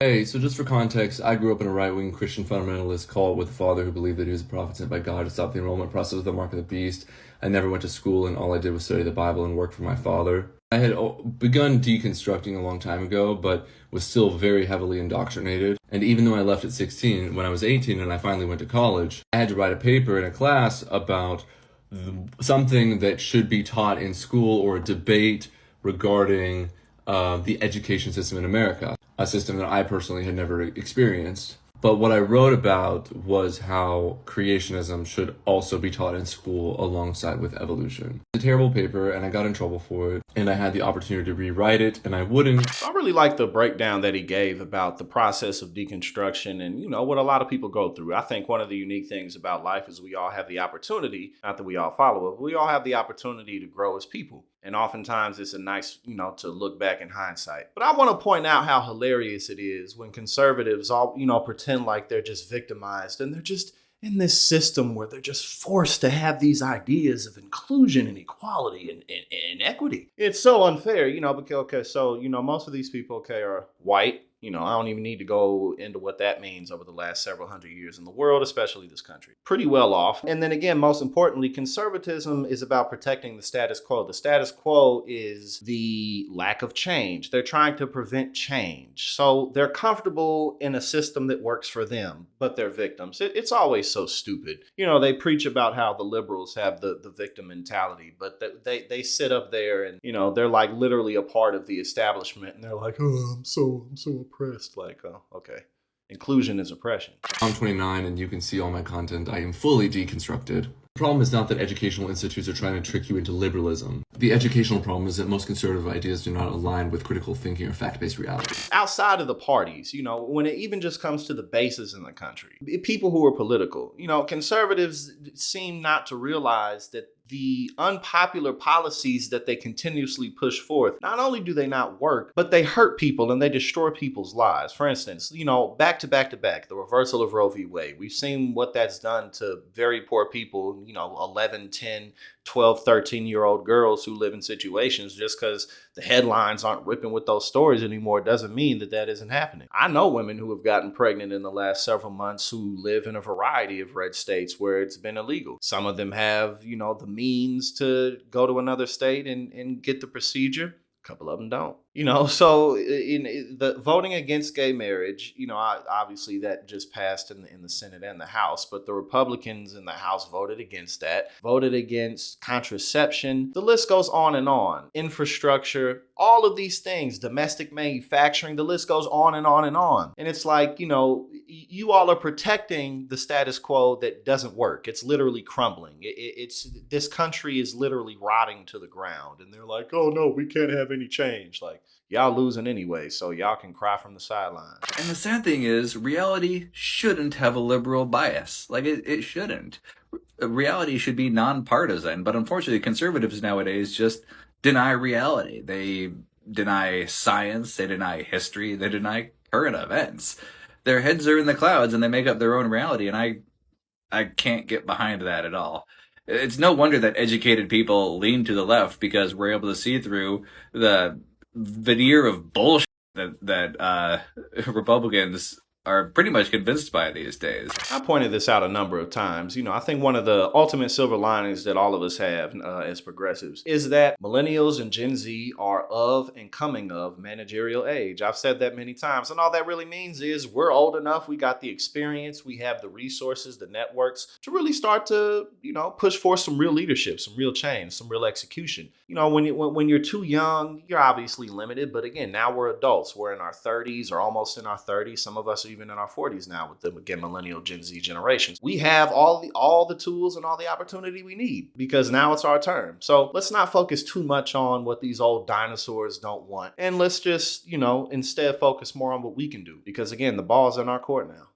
Hey, so just for context, I grew up in a right-wing Christian fundamentalist cult with a father who believed that he was a prophet sent by God to stop the enrollment process of the mark of the beast. I never went to school, and all I did was study the Bible and work for my father. I had begun deconstructing a long time ago, but was still very heavily indoctrinated. And even though I left at 16, when I was 18 and I finally went to college, I had to write a paper in a class about something that should be taught in school or a debate regarding the education system in America, a system that I personally had never experienced. But what I wrote about was how creationism should also be taught in school alongside with evolution. It's a terrible paper, and I got in trouble for it, and I had the opportunity to rewrite it, and I wouldn't. I really like the breakdown that he gave about the process of deconstruction and, what a lot of people go through. I think one of the unique things about life is we all have the opportunity, not that we all follow it, but we all have the opportunity to grow as people. And oftentimes it's a nice, to look back in hindsight. But I want to point out how hilarious it is when conservatives all, pretend like they're just victimized and they're just in this system where they're just forced to have these ideas of inclusion and equality and equity. It's so unfair, because, most of these people, are white. I don't even need to go into what that means over the last several hundred years in the world, especially this country. Pretty well off. And then again, most importantly, conservatism is about protecting the status quo. The status quo is the lack of change. They're trying to prevent change. So they're comfortable in a system that works for them, but they're victims. It's always so stupid. They preach about how the liberals have the victim mentality, but they sit up there and, they're like literally a part of the establishment and they're like, oh, I'm so oppressed. Like, oh, okay. Inclusion is oppression. I'm 29 and you can see all my content. I am fully deconstructed. The problem is not that educational institutes are trying to trick you into liberalism. The educational problem is that most conservative ideas do not align with critical thinking or fact-based reality. Outside of the parties, when it even just comes to the bases in the country, people who are political, conservatives seem not to realize that the unpopular policies that they continuously push forth, not only do they not work, but they hurt people and they destroy people's lives. For instance, back to back to back, the reversal of Roe v. Wade. We've seen what that's done to very poor people, 11, 10, 12, 13-year-old girls who live in situations. Just because the headlines aren't ripping with those stories anymore doesn't mean that isn't happening. I know women who have gotten pregnant in the last several months who live in a variety of red states where it's been illegal. Some of them have, the means to go to another state and get the procedure. A couple of them don't. So in the voting against gay marriage, obviously that just passed in the Senate and the House, but the Republicans in the House voted against that, voted against contraception. The list goes on and on. Infrastructure, all of these things, domestic manufacturing, the list goes on and on and on. And it's like, you all are protecting the status quo that doesn't work. It's literally crumbling. This country is literally rotting to the ground. And they're like, oh no, we can't have any change. Like, y'all losing anyway, so y'all can cry from the sidelines. And the sad thing is, reality shouldn't have a liberal bias. Like, it shouldn't. Reality should be nonpartisan, but unfortunately, conservatives nowadays just deny reality. They deny science, they deny history, they deny current events. Their heads are in the clouds and they make up their own reality, and I can't get behind that at all. It's no wonder that educated people lean to the left, because we're able to see through the veneer of bullshit that Republicans are pretty much convinced by these days. I pointed this out a number of times. I think one of the ultimate silver linings that all of us have as progressives is that millennials and Gen Z are of and coming of managerial age. I've said that many times. And all that really means is we're old enough, we got the experience, we have the resources, the networks to really start to, push for some real leadership, some real change, some real execution. When you're too young, you're obviously limited. But again, now we're adults. We're in our 30s or almost in our 30s. Some of us are even in our 40s now with the millennial Gen Z generations. We have all the tools and all the opportunity we need because now it's our turn. So let's not focus too much on what these old dinosaurs don't want. And let's just, instead focus more on what we can do. Because again, the ball's in our court now.